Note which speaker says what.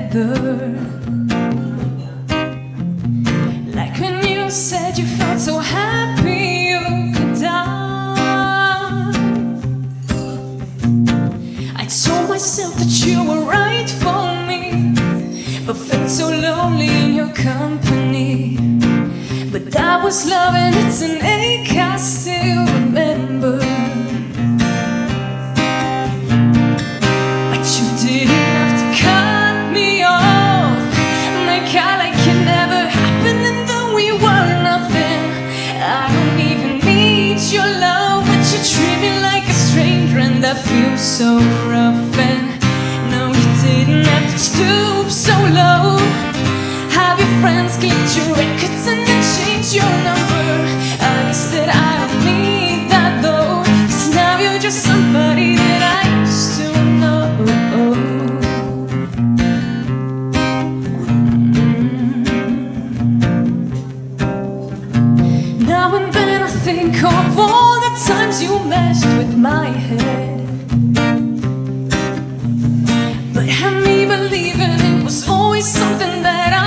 Speaker 1: together. Like when you said you felt so happy you could die. I told myself that you were right for me, but felt so lonely in your company. But that was love and it's an ache I still remember. But you didn't have to cut me off, make out like it never happened and that we were nothing. I don't even need your love, but you treat me like a stranger and that feels so rough. And no, you didn't have to stoop so low, have your friends click your records and then change your number. I guess that I don't need that though, 'cause now you're just somebody that I used to know. Now and then I think of all the times you messed with my head, but had me believing it was always something that I